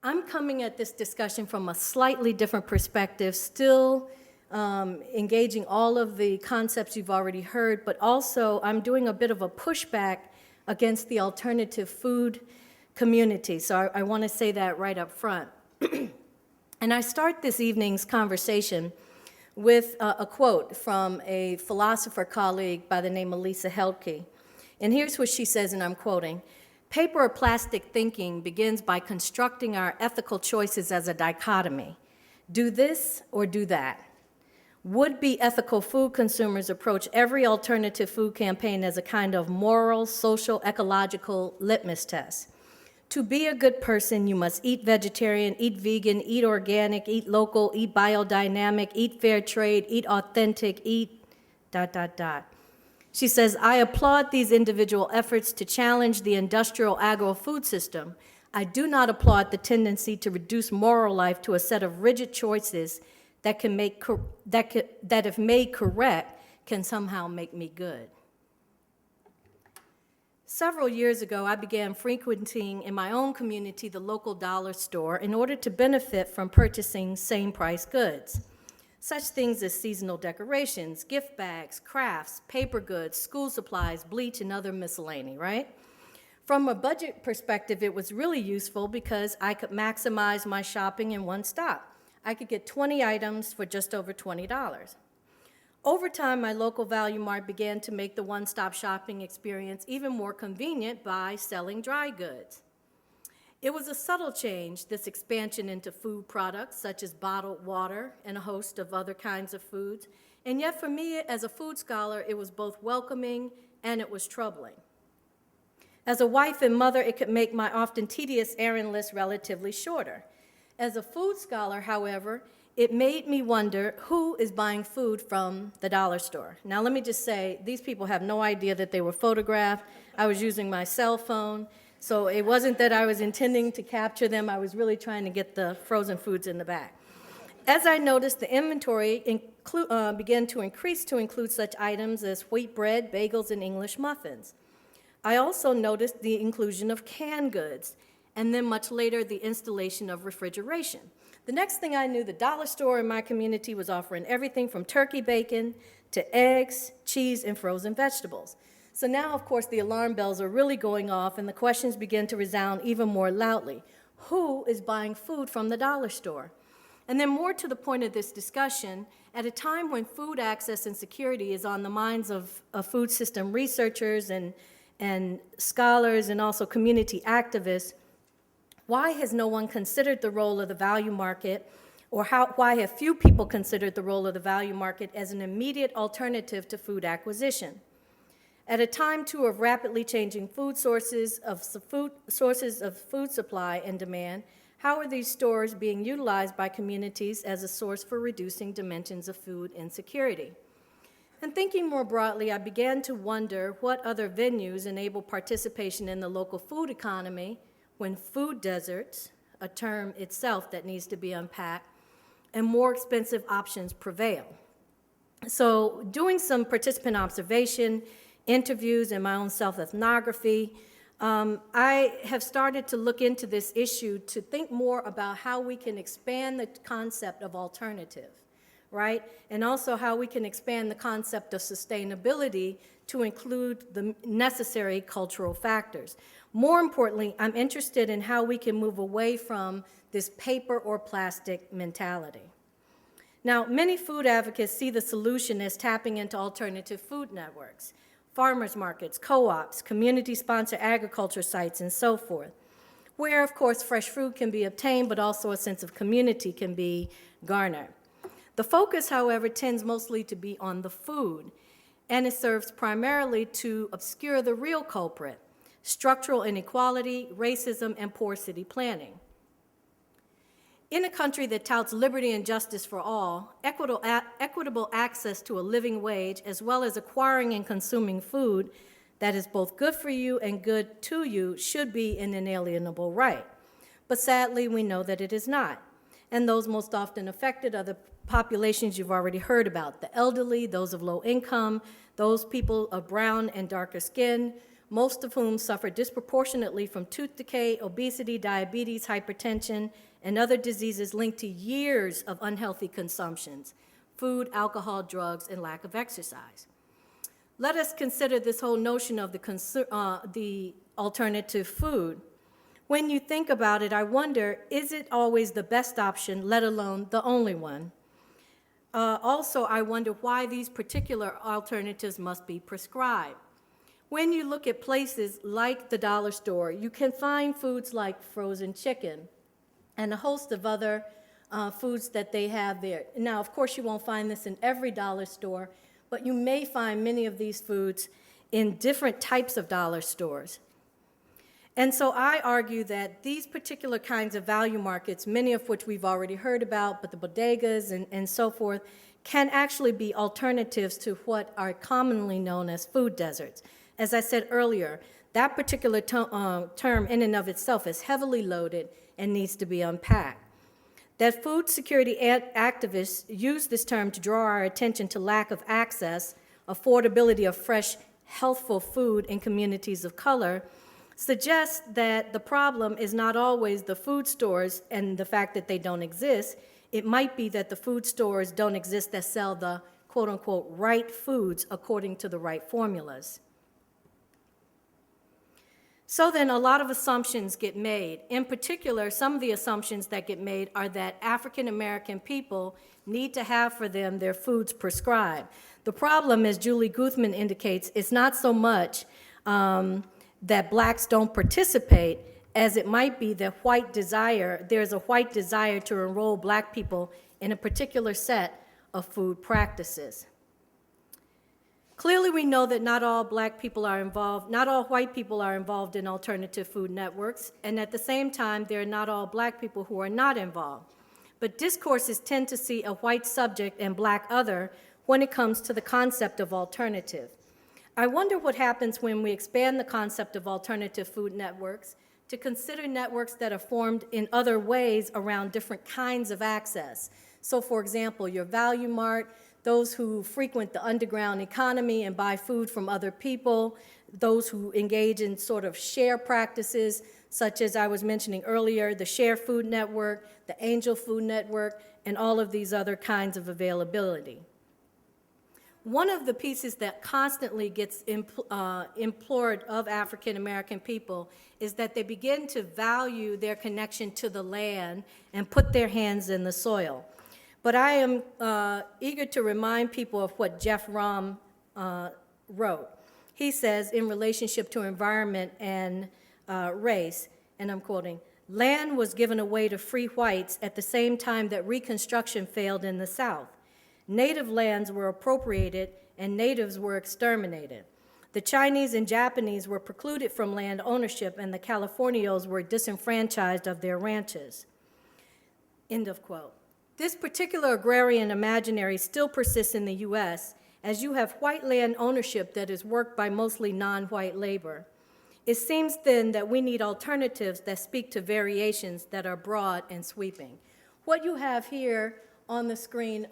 I'm coming at this discussion from a slightly different perspective, still engaging all of the concepts you've already heard, but also I'm doing a bit of a pushback against the alternative food community. So I want to say that right up front. And I start this evening's conversation with a quote from a philosopher colleague by the name of Lisa Heltke. And here's what she says, and I'm quoting: "Paper or plastic thinking begins by constructing our ethical choices as a dichotomy. Do this or do that. Would-be ethical food consumers approach every alternative food campaign as a kind of moral, social, ecological litmus test. To be a good person, you must eat vegetarian, eat vegan, eat organic, eat local, eat biodynamic, eat fair trade, eat authentic, eat ... She says, "I applaud these individual efforts to challenge the industrial agro-food system. I do not applaud the tendency to reduce moral life to a set of rigid choices that if made correct, can somehow make me good." Several years ago, I began frequenting in my own community the local dollar store in order to benefit from purchasing same-price goods. Such things as seasonal decorations, gift bags, crafts, paper goods, school supplies, bleach, and other miscellany, right? From a budget perspective, it was really useful because I could maximize my shopping in one stop. I could get 20 items for just over $20. Over time, my local Value Mart began to make the one-stop shopping experience even more convenient by selling dry goods. It was a subtle change, this expansion into food products such as bottled water and a host of other kinds of foods, and yet for me as a food scholar, it was both welcoming and it was troubling. As a wife and mother, it could make my often tedious errand list relatively shorter. As a food scholar, however, it made me wonder who is buying food from the dollar store. Now, let me just say, these people have no idea that they were photographed. I was using my cell phone, so it wasn't that I was intending to capture them. I was really trying to get the frozen foods in the back. As I noticed, the inventory began to increase to include such items as wheat bread, bagels, and English muffins. I also noticed the inclusion of canned goods, and then much later, the installation of refrigeration. The next thing I knew, the dollar store in my community was offering everything from turkey bacon to eggs, cheese, and frozen vegetables. So now, of course, the alarm bells are really going off, and the questions begin to resound even more loudly. Who is buying food from the dollar store? And then more to the point of this discussion, at a time when food access and security is on the minds of food system researchers and scholars and also community activists, why has no one considered the role of the value market, or why have few people considered the role of the value market as an immediate alternative to food acquisition? At a time, too, of rapidly changing food sources of food supply and demand, how are these stores being utilized by communities as a source for reducing dimensions of food insecurity? And thinking more broadly, I began to wonder what other venues enable participation in the local food economy when food deserts, a term itself that needs to be unpacked, and more expensive options prevail. So doing some participant observation, interviews, and my own self-ethnography, I have started to look into this issue to think more about how we can expand the concept of alternative, right? And also how we can expand the concept of sustainability to include the necessary cultural factors. More importantly, I'm interested in how we can move away from this paper or plastic mentality. Now, many food advocates see the solution as tapping into alternative food networks, farmers markets, co-ops, community-sponsored agriculture sites, and so forth, where, of course, fresh food can be obtained, but also a sense of community can be garnered. The focus, however, tends mostly to be on the food, and it serves primarily to obscure the real culprit: structural inequality, racism, and poor city planning. In a country that touts liberty and justice for all, equitable access to a living wage, as well as acquiring and consuming food that is both good for you and good to you, should be an inalienable right. But sadly, we know that it is not. And those most often affected are the populations you've already heard about: the elderly, those of low income, those people of brown and darker skin, most of whom suffer disproportionately from tooth decay, obesity, diabetes, hypertension, and other diseases linked to years of unhealthy consumptions, food, alcohol, drugs, and lack of exercise. Let us consider this whole notion of the alternative food. When you think about it, I wonder, is it always the best option, let alone the only one? Also, I wonder why these particular alternatives must be prescribed. When you look at places like the dollar store, you can find foods like frozen chicken and a host of other foods that they have there. Now, of course, you won't find this in every dollar store, but you may find many of these foods in different types of dollar stores. And so I argue that these particular kinds of value markets, many of which we've already heard about, but the bodegas and so forth, can actually be alternatives to what are commonly known as food deserts. As I said earlier, that particular term in and of itself is heavily loaded and needs to be unpacked. That food security activists use this term to draw our attention to lack of access, affordability of fresh, healthful food in communities of color suggests that the problem is not always the food stores and the fact that they don't exist. It might be that the food stores don't exist that sell the quote-unquote right foods according to the right formulas. So then a lot of assumptions get made. In particular, some of the assumptions that get made are that African American people need to have for them their foods prescribed. The problem, as Julie Guthman indicates, is not so much that blacks don't participate as it might be that there's a white desire to enroll black people in a particular set of food practices. Clearly, we know that not all black people are involved, not all white people are involved in alternative food networks, and at the same time, there are not all black people who are not involved. But discourses tend to see a white subject and black other when it comes to the concept of alternative. I wonder what happens when we expand the concept of alternative food networks to consider networks that are formed in other ways around different kinds of access. So, for example, your Value Mart, those who frequent the underground economy and buy food from other people, those who engage in sort of share practices, such as I was mentioning earlier, the Share Food Network, the Angel Food Network, and all of these other kinds of availability. One of the pieces that constantly gets implored of African American people is that they begin to value their connection to the land and put their hands in the soil. But I am eager to remind people of what Jeff Rom wrote. He says, in relationship to environment and race, and I'm quoting, "Land was given away to free whites at the same time that Reconstruction failed in the South. Native lands were appropriated and natives were exterminated. The Chinese and Japanese were precluded from land ownership and the Californios were disenfranchised of their ranches." End of quote. This particular agrarian imaginary still persists in the US, as you have white land ownership that is worked by mostly non-white labor. It seems then that we need alternatives that speak to variations that are broad and sweeping. What you have here on the screen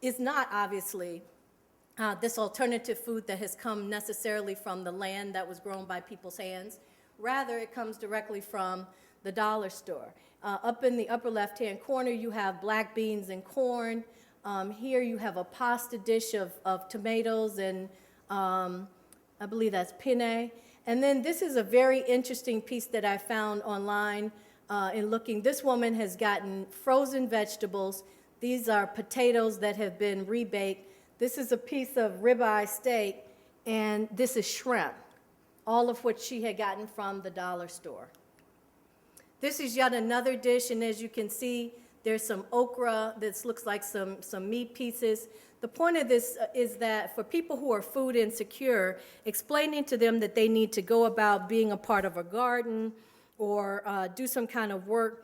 is not obviously this alternative food that has come necessarily from the land that was grown by people's hands. Rather, it comes directly from the dollar store. Up in the upper left-hand corner, you have black beans and corn. Here you have a pasta dish of tomatoes and I believe that's penne. And then this is a very interesting piece that I found online in looking. This woman has gotten frozen vegetables. These are potatoes that have been rebaked. This is a piece of ribeye steak, and this is shrimp, all of which she had gotten from the dollar store. This is yet another dish, and as you can see, there's some okra. This looks like some meat pieces. The point of this is that for people who are food insecure, explaining to them that they need to go about being a part of a garden or do some kind of work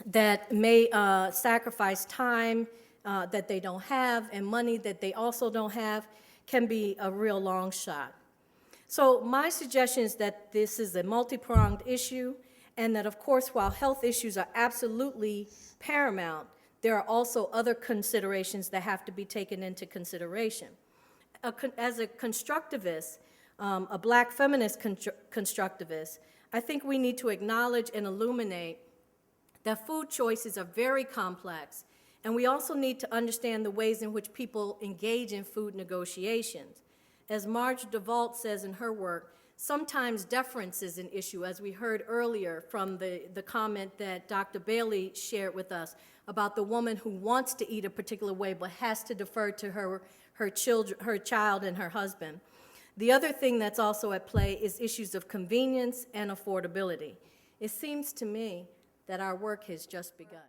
that may sacrifice time that they don't have and money that they also don't have can be a real long shot. So my suggestion is that this is a multi-pronged issue, and that, of course, while health issues are absolutely paramount, there are also other considerations that have to be taken into consideration. As a constructivist, a Black feminist constructivist, I think we need to acknowledge and illuminate that food choices are very complex, and we also need to understand the ways in which people engage in food negotiations. As Marge DeVault says in her work, sometimes deference is an issue, as we heard earlier from the comment that Dr. Bailey shared with us about the woman who wants to eat a particular way but has to defer to her child and her husband. The other thing that's also at play is issues of convenience and affordability. It seems to me that our work has just begun.